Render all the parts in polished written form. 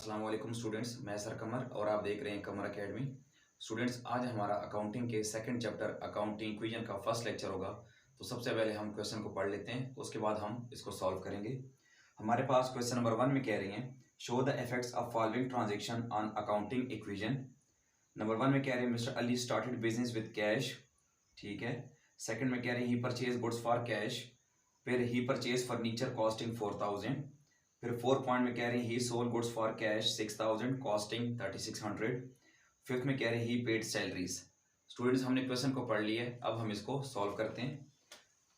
अस्सलाम वालेकुम स्टूडेंट्स, मैं सर कमर और आप देख रहे हैं कमर एकेडमी। स्टूडेंट्स, आज हमारा अकाउंटिंग के सेकंड चैप्टर अकाउंटिंग इक्वेशन का फर्स्ट लेक्चर होगा। तो सबसे पहले हम क्वेश्चन को पढ़ लेते हैं, उसके बाद हम इसको सॉल्व करेंगे। हमारे पास क्वेश्चन नंबर 1 में कह रही हैं, show the effects of following transaction on accounting equation. Number 1 में कह रहे हैं mister Ali started business with cash, ठीक है। सेकंड में कह रहे हैं ही परचेज गुड्स फॉर कैश, फिर ही परचेज फर्नीचर कॉस्टिंग 4000, फिर 4 पॉइंट में कह रहे हैं ही sold goods for cash 6000 costing 3600। Fifth में कह रहे हैं ही पेड सैलरीज। स्टूडेंट्स, हमने क्वेश्चन को पढ़ लिया है, अब हम इसको सॉल्व करते हैं।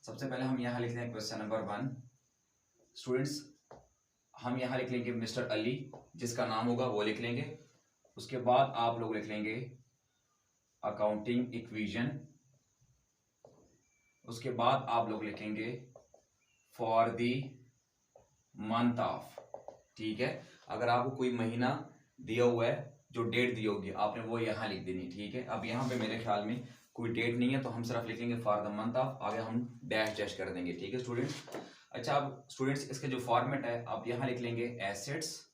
सबसे पहले हम यहाँ लिखते हैं क्वेश्चन नंबर 1। स्टूडेंट्स, हम यहाँ लिख लेंगे मिस्टर अली, जिसका नाम होगा वो लिख लेंगे। उसके बाद आप लोग लिख लेंगे अकाउंटिंग इक्वेशन। उसके बाद आप लोग लिखेंगे फॉर दी मंथ ऑफ, ठीक है। अगर आपको कोई महीना दिया हुआ है, जो डेट दी होगी आपने वो यहाँ लिख देनी, ठीक है। अब यहाँ पे मेरे ख्याल में कोई डेट नहीं है, तो हम सिर्फ लिखेंगे फॉर द मंथ ऑफ, आगे हम डैश डैश कर देंगे, ठीक है स्टूडेंट्स। अच्छा, अब स्टूडेंट्स इसके जो फॉर्मेट है, आप यहाँ लिख लेंगे एसेट्स,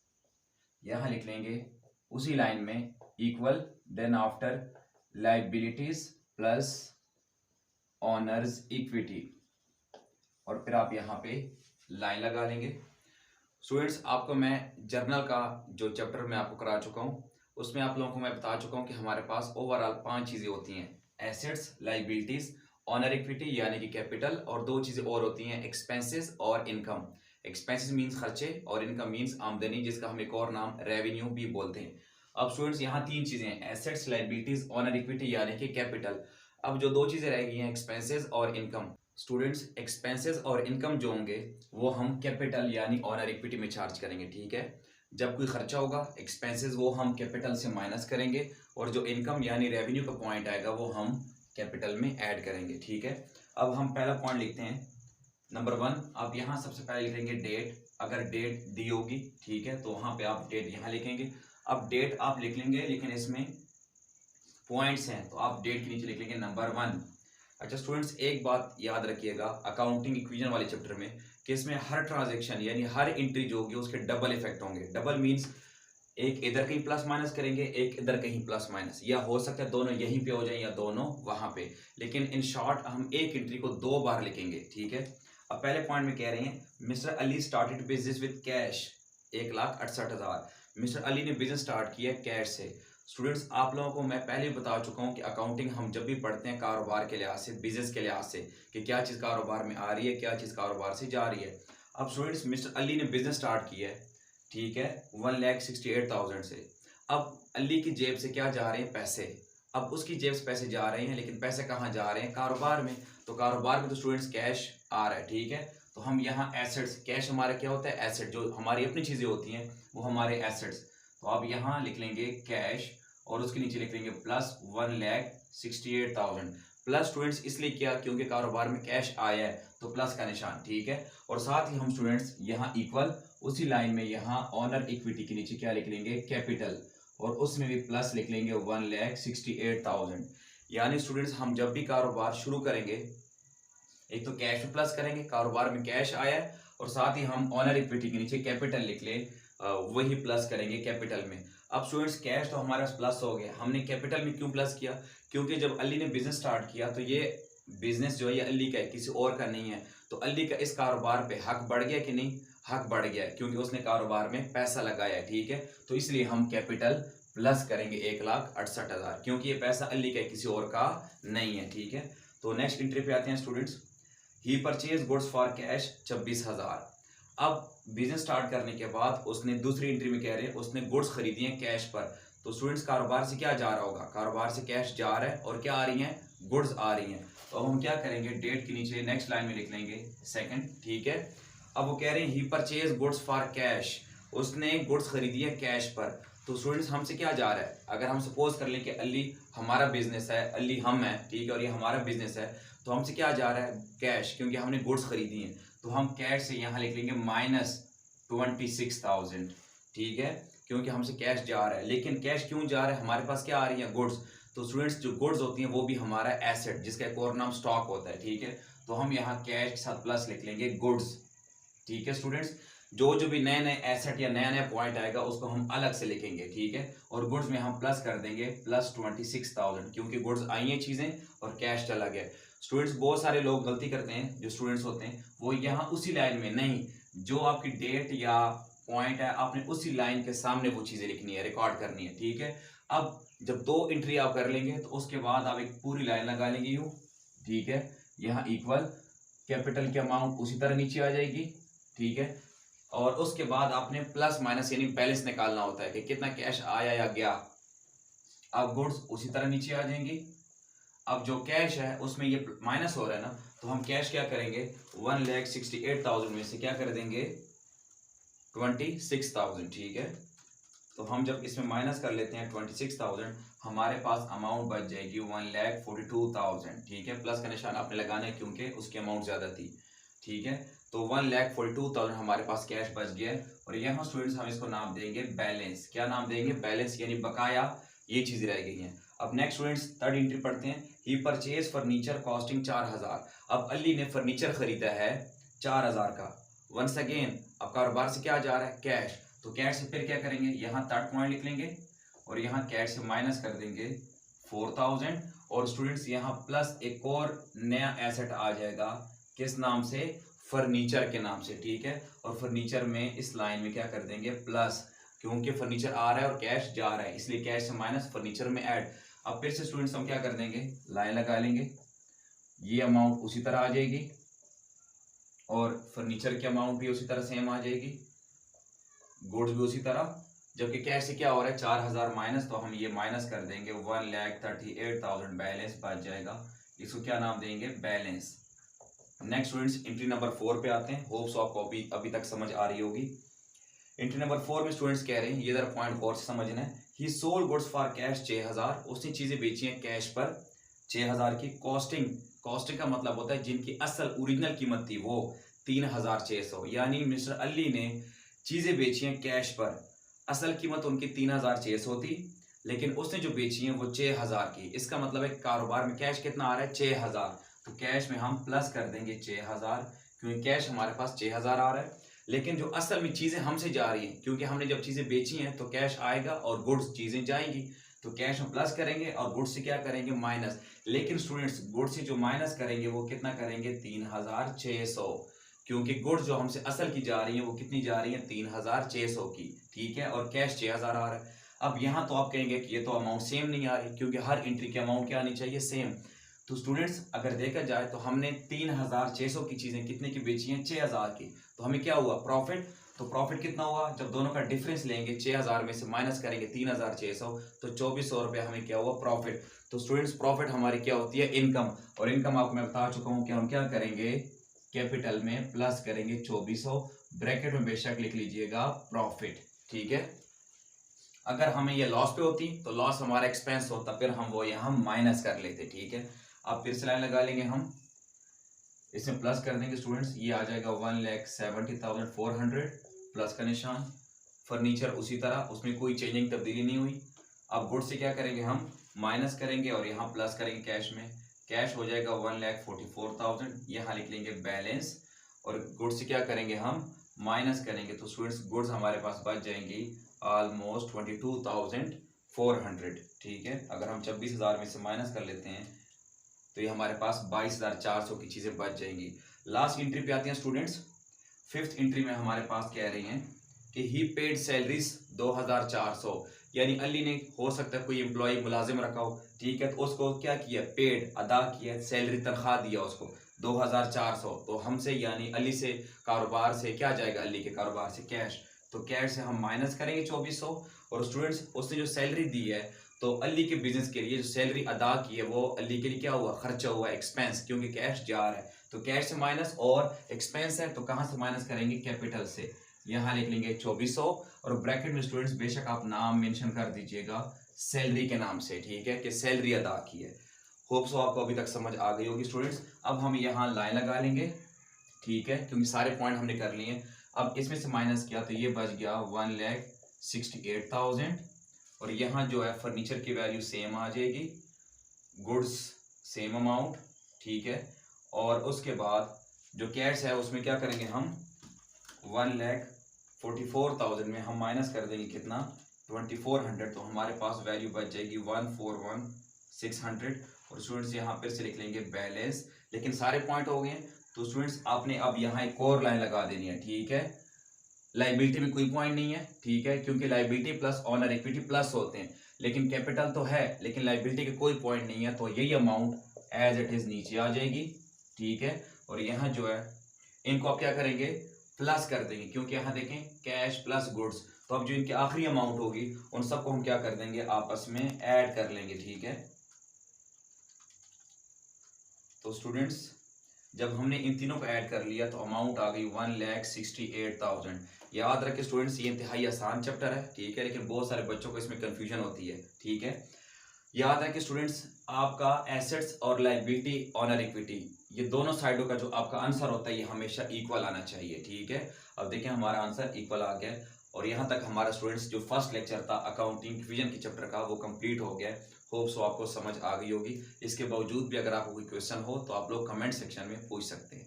यहाँ लिख लेंगे उसी लाइन में equal, then after liabilities plus owners equity, और फिर आप यहाँ पे लाइन लगा लेंगे। स्टूडेंट्स, आपको मैं जर्नल का जो चैप्टर मैं आपको करा चुका हूँ, उसमें आप लोगों को मैं बता चुका हूँ कि हमारे पास ओवरऑल 5 चीज़ें होती हैं, एसेट्स, लाइबिलिटीज, ऑनर इक्विटी यानी कि कैपिटल, और 2 चीज़ें और होती हैं, एक्सपेंसेस और इनकम। एक्सपेंसेस मीन्स खर्चे और इनकम मीन्स आमदनी, जिसका हम एक और नाम रेवेन्यू भी बोलते हैं। अब स्टूडेंट्स, यहाँ 3 चीज़ें हैं, एसेट्स, लाइबिलिटीज, ऑनर इक्विटी यानी कि कैपिटल। अब जो 2 चीज़ें रह गई हैं, एक्सपेंसेस और इनकम। स्टूडेंट्स, एक्सपेंसेस और इनकम जो होंगे वो हम कैपिटल यानी ऑनर इक्विटी में चार्ज करेंगे, ठीक है। जब कोई खर्चा होगा, एक्सपेंसेस वो हम कैपिटल से माइनस करेंगे, और जो इनकम यानी रेवेन्यू का पॉइंट आएगा वो हम कैपिटल में ऐड करेंगे, ठीक है। अब हम पहला पॉइंट लिखते हैं नंबर 1। आप यहाँ सबसे पहले लिखेंगे डेट। अगर डेट दी होगी, ठीक है, तो वहाँ पे आप डेट यहाँ लिखेंगे। अब डेट आप लिख लेंगे, लेकिन इसमें पॉइंट्स हैं, तो आप डेट के नीचे लिख लेंगे नंबर 1। अच्छा स्टूडेंट्स, एक बात याद रखिएगा अकाउंटिंग इक्वेशन वाले चैप्टर में, कि इसमें हर ट्रांजैक्शन यानी हर एंट्री जो होगी उसके डबल इफेक्ट होंगे। डबल मींस एक इधर कहीं प्लस माइनस करेंगे, एक इधर कहीं प्लस माइनस, या हो सकता है दोनों यहीं पे हो जाए या दोनों वहां पे, लेकिन इन शॉर्ट हम एक एंट्री को 2 बार लिखेंगे, ठीक है। अब पहले पॉइंट में कह रहे हैं mister Ali started business with cash 1,68,000। Mister Ali ने बिजनेस स्टार्ट किया कैश से। स्टूडेंट्स, आप लोगों को मैं पहले भी बता चुका हूँ कि अकाउंटिंग हम जब भी पढ़ते हैं कारोबार के लिहाज से, बिजनेस के लिहाज से, कि क्या चीज़ कारोबार में आ रही है, क्या चीज़ कारोबार से जा रही है। अब स्टूडेंट्स, मिस्टर अली ने बिजनेस स्टार्ट किया है, ठीक है, 1,68,000 से। अब अली की जेब से क्या जा रहे हैं? पैसे। अब उसकी जेब से पैसे जा रहे हैं, लेकिन पैसे कहाँ जा रहे हैं? कारोबार में। तो कारोबार में तो स्टूडेंट्स कैश आ रहा है, ठीक है। तो हम यहाँ एसेट्स, कैश हमारा क्या होता है? एसेट। जो हमारी अपनी चीज़ें होती हैं वो हमारे एसेट्स। तो अब यहाँ लिख लेंगे कैश, और उसके नीचे लिख लेंगे प्लस 1,68,000। प्लस स्टूडेंट्स इसलिए किया क्योंकि कारोबार में कैश आया है, तो प्लस का निशान, ठीक है। और साथ ही हम स्टूडेंट्स यहाँ इक्वल, उसी लाइन में यहाँ ऑनर इक्विटी के नीचे क्या लिख लेंगे? कैपिटल, और उसमें भी प्लस लिख लेंगे 1,68,000। यानी स्टूडेंट्स, हम जब भी कारोबार शुरू करेंगे, एक तो कैश में प्लस करेंगे, कारोबार में कैश आया है, और साथ ही हम ऑनर इक्विटी के नीचे कैपिटल लिख ले, वही प्लस करेंगे कैपिटल में। अब स्टूडेंट्स, कैश तो हमारे पास प्लस हो गया, हमने कैपिटल में क्यों प्लस किया? क्योंकि जब अली ने बिजनेस स्टार्ट किया तो ये बिजनेस जो है ये अली का है, किसी और का नहीं है। तो अली का इस कारोबार पे हक बढ़ गया कि नहीं? हक बढ़ गया, क्योंकि उसने कारोबार में पैसा लगाया है, ठीक है। तो इसलिए हम कैपिटल प्लस करेंगे 1,68,000, क्योंकि ये पैसा अली का है, किसी और का नहीं है, ठीक है। तो नेक्स्ट एंट्री पे आते हैं students. He purchase goods for cash 26,000। अब बिजनेस स्टार्ट करने के बाद उसने दूसरी एंट्री में कह रहे हैं उसने गुड्स खरीदी हैं कैश पर। तो स्टूडेंट्स, कारोबार से क्या जा रहा होगा? कारोबार से कैश जा रहा है, और क्या आ रही हैं? गुड्स आ रही हैं। तो अब हम क्या करेंगे? डेट के नीचे नेक्स्ट लाइन में लिख लेंगे सेकंड, ठीक है। अब वो कह रहे हैं ही परचेज गुड्स फॉर कैश, उसने गुड्स खरीदी है कैश पर। तो स्टूडेंट्स, हमसे क्या जा रहा है? अगर हम सपोज कर लें कि अली हमारा बिजनेस है, अली हम है, ठीक है, और ये हमारा बिजनेस है, तो हमसे क्या जा रहा है? कैश, क्योंकि हमने गुड्स खरीदी हैं। तो हम कैश से यहाँ लिख लेंगे -26,000, ठीक है, क्योंकि हमसे कैश जा रहा है। लेकिन कैश क्यों जा रहा है? हमारे पास क्या आ रही है? गुड्स। तो स्टूडेंट्स, जो गुड्स होती हैं वो भी हमारा एसेट, जिसका एक और नाम स्टॉक होता है, ठीक है। तो हम यहाँ कैश के साथ प्लस लिख लेंगे गुड्स, ठीक है स्टूडेंट्स। जो भी नए नए एसेट या नया नया पॉइंट आएगा उसको हम अलग से लिखेंगे, ठीक है। और गुड्स में हम प्लस कर देंगे प्लस 26,000, क्योंकि गुड्स आई हैं चीजें और कैश चला गया। स्टूडेंट्स बहुत सारे लोग गलती करते हैं, जो स्टूडेंट्स होते हैं वो यहाँ उसी लाइन में नहीं, जो आपकी डेट या पॉइंट है आपने उसी लाइन के सामने वो चीजें लिखनी है, रिकॉर्ड करनी है, ठीक है। अब जब 2 एंट्री आप कर लेंगे तो उसके बाद आप एक पूरी लाइन लगा लेंगे यूं, ठीक है। यहाँ इक्वल कैपिटल की अमाउंट उसी तरह नीचे आ जाएगी, ठीक है। और उसके बाद आपने प्लस माइनस यानी बैलेंस निकालना होता है कि कितना कैश आया या गया। अब गुड्स उसी तरह नीचे आ जाएंगी। अब जो कैश है उसमें ये माइनस हो रहा है ना, तो हम कैश क्या करेंगे 1,68,000 में से क्या कर देंगे 26,000, ठीक है। तो हम जब इसमें माइनस कर लेते हैं 26,000, हमारे पास अमाउंट बच जाएगी 1,42,000, ठीक है। प्लस का निशान आपने लगाना है क्योंकि उसकी अमाउंट ज्यादा थी, ठीक है। तो 1,42,000 हमारे पास कैश बच गया है। और यहाँ स्टूडेंट्स हम इसको नाम देंगे बैलेंस। क्या नाम देंगे बैलेंस, यानी बकाया, ये चीजें रह गई हैं। अब नेक्स्ट स्टूडेंट्स थर्ड एंट्री पढ़ते हैं। ही परचेज फर्नीचर कॉस्टिंग 4,000। अब अली ने फर्नीचर खरीदा है 4,000 का। वंस अगेन अब कारोबार से क्या जा रहा है कैश, तो कैश से फिर क्या करेंगे यहाँ थर्ड पॉइंट लिख लेंगे और यहाँ कैश से माइनस कर देंगे 4,000। और स्टूडेंट्स यहाँ प्लस एक और नया एसेट आ जाएगा, किस नाम से, फर्नीचर के नाम से, ठीक है। और फर्नीचर में इस लाइन में क्या कर देंगे प्लस, क्योंकि फर्नीचर आ रहा है और कैश जा रहा है, इसलिए कैश से माइनस फर्नीचर में ऐड। अब फिर से स्टूडेंट्स हम क्या कर देंगे लाइन लगा लेंगे, ये अमाउंट उसी तरह आ जाएगी और फर्नीचर की अमाउंट भी उसी तरह सेम आ जाएगी, गुड्स भी उसी तरह। जबकि कैश से क्या हो रहा है 4,000 माइनस, तो हम ये माइनस कर देंगे 1,38,000 बैलेंस बच जाएगा। इसको क्या नाम देंगे balance. Next students entry number 4 पे आते हैं। होप्स आपको अभी तक समझ आ रही होगी। एंट्री नंबर 4 में स्टूडेंट्स कह रहे हैं, ये जरा पॉइंट गौर से समझना है। ही सोल्ड गुड्स फॉर कैश 6,000, उसने चीजें बेची हैं कैश पर 6,000 की। कॉस्टिंग का मतलब होता है जिनकी असल ओरिजिनल कीमत थी वो 3,600, यानी मिस्टर अली ने चीजें बेची हैं कैश पर, असल कीमत उनकी 3,600 थी, लेकिन उसने जो बेची हैं वो 6,000 की। इसका मतलब है कारोबार में कैश कितना आ रहा है 6,000, तो कैश में हम प्लस कर देंगे 6,000, क्योंकि कैश हमारे पास 6,000 आ रहा है। लेकिन जो असल में चीजें हमसे जा रही हैं, क्योंकि हमने जब चीजें बेची हैं तो कैश आएगा और गुड्स चीजें जाएंगी, तो कैश में प्लस करेंगे और गुड्स से क्या करेंगे माइनस। लेकिन स्टूडेंट्स गुड्स से जो माइनस करेंगे वो कितना करेंगे 3,600, क्योंकि गुड्स जो हमसे असल की जा रही है वो कितनी जा रही है 3,600 की, ठीक है। और कैश 6,000 आ रहा है। अब यहाँ तो आप कहेंगे कि ये तो अमाउंट सेम नहीं आ रही, क्योंकि हर एंट्री की अमाउंट क्या आनी चाहिए सेम। तो स्टूडेंट्स अगर देखा जाए तो हमने 3,600 की चीजें कितने की बेची हैं 6,000 की, तो हमें क्या हुआ प्रॉफिट। तो प्रॉफिट कितना हुआ, जब दोनों का डिफरेंस लेंगे 6,000 में से माइनस करेंगे 3,600, तो 2,400 रुपया हमें क्या हुआ प्रॉफिट। तो स्टूडेंट्स प्रॉफिट हमारी क्या होती है इनकम, और इनकम आपको मैं बता चुका हूं कि हम क्या करेंगे कैपिटल में प्लस करेंगे 2,400, ब्रैकेट में बेशक लिख लीजिएगा प्रॉफिट, ठीक है। अगर हमें ये लॉस पे होती तो लॉस हमारा एक्सपेंस होता, फिर हम वो यहाँ माइनस कर लेते, ठीक है। अब फिर से लाइन लगा लेंगे हम, इसमें प्लस कर देंगे स्टूडेंट्स, ये आ जाएगा 1,70,400 प्लस का निशान। फर्नीचर उसी तरह, उसमें कोई चेंजिंग तब्दीली नहीं हुई। अब गुड्स से क्या करेंगे हम माइनस करेंगे और यहाँ प्लस करेंगे कैश में, कैश हो जाएगा 1,44,000, यहाँ लिख लेंगे बैलेंस। और गुड्स से क्या करेंगे हम माइनस करेंगे, तो स्टूडेंट्स गुड्स हमारे पास बच जाएंगी ऑलमोस्ट 22,400, ठीक है। अगर हम 26,000 में से माइनस कर लेते हैं तो ये हमारे पास 22,400 की चीजें बच जाएंगी। लास्ट एंट्री पे आते हैं स्टूडेंट्स। फिफ्थ एंट्री में हमारे पास कह रही हैं कि ही पेड सैलरीज 2,400, यानी अली ने हो सकता है कोई एम्प्लॉय मुलाजिम रखा हो, ठीक है, तो उसको क्या किया पेड अदा किया, सैलरी तनख्वाह दिया उसको 2,400। तो हमसे यानी अली से कारोबार से क्या जाएगा अली के कारोबार से कैश, तो कैश से हम माइनस करेंगे 2,400। और स्टूडेंट्स उसने जो सैलरी दी है तो अली के बिजनेस के लिए जो सैलरी अदा की है वो अली के लिए क्या हुआ खर्चा हुआ एक्सपेंस, क्योंकि कैश जा रहा है, तो कैश से माइनस और एक्सपेंस है तो कहां से माइनस करेंगे कैपिटल से, यहाँ लिख लेंगे 2,400। और ब्रैकेट में स्टूडेंट्स बेशक आप नाम मेंशन कर दीजिएगा सैलरी के नाम से, ठीक है, कि सैलरी अदा की है। होप सो आपको अभी तक समझ आ गई होगी स्टूडेंट्स। अब हम यहाँ लाइन लगा लेंगे, ठीक है, क्योंकि सारे पॉइंट हमने कर लिए। अब इसमें से माइनस किया तो ये बच गया 1,68,000, और यहाँ जो है फर्नीचर की वैल्यू सेम आ जाएगी, गुड्स सेम अमाउंट, ठीक है। और उसके बाद जो कैश है उसमें क्या करेंगे हम 44,000 में हम माइनस कर देंगे कितना 2400, तो हमारे पास वैल्यू बच जाएगी 141,600। और स्टूडेंट्स यहाँ फिर से लिख लेंगे बैलेंस। लेकिन सारे पॉइंट हो गए। तो स्टूडेंट्स आपने अब यहाँ एक और लाइन लगा देनी है, ठीक है। लाइबिलिटी में कोई पॉइंट नहीं है, ठीक है, क्योंकि liability plus honour equity plus होते हैं, लेकिन कैपिटल तो है लेकिन लाइबिलिटी के कोई पॉइंट नहीं है, तो यही अमाउंट एज इट इज नीचे आ जाएगी, ठीक है। और यहाँ जो है इनको आप क्या करेंगे प्लस कर देंगे, क्योंकि यहाँ देखें कैश प्लस गुड्स, तो अब जो इनकी आखिरी अमाउंट होगी उन सबको हम क्या कर देंगे आपस में ऐड कर लेंगे, ठीक है। तो स्टूडेंट्स जब हमने इन तीनों को ऐड कर लिया तो अमाउंट आ गई 1,68,000। याद रखें स्टूडेंट्स ये इंतहाई आसान चैप्टर है, ठीक है, लेकिन बहुत सारे बच्चों को इसमें कंफ्यूजन होती है, ठीक है। याद रखें स्टूडेंट्स आपका एसेट्स और लायबिलिटी ऑनर इक्विटी ये दोनों साइडों का जो आपका आंसर होता है ये हमेशा इक्वल आना चाहिए, ठीक है। अब देखें हमारा आंसर इक्वल आ गया और यहाँ तक हमारा स्टूडेंट्स जो फर्स्ट लेक्चर था अकाउंटिंग डिवीजन के चैप्टर का वो कंप्लीट हो गया। होप सो आपको समझ आ गई होगी। इसके बावजूद भी अगर आपको कोई क्वेश्चन हो तो आप लोग कमेंट सेक्शन में पूछ सकते हैं।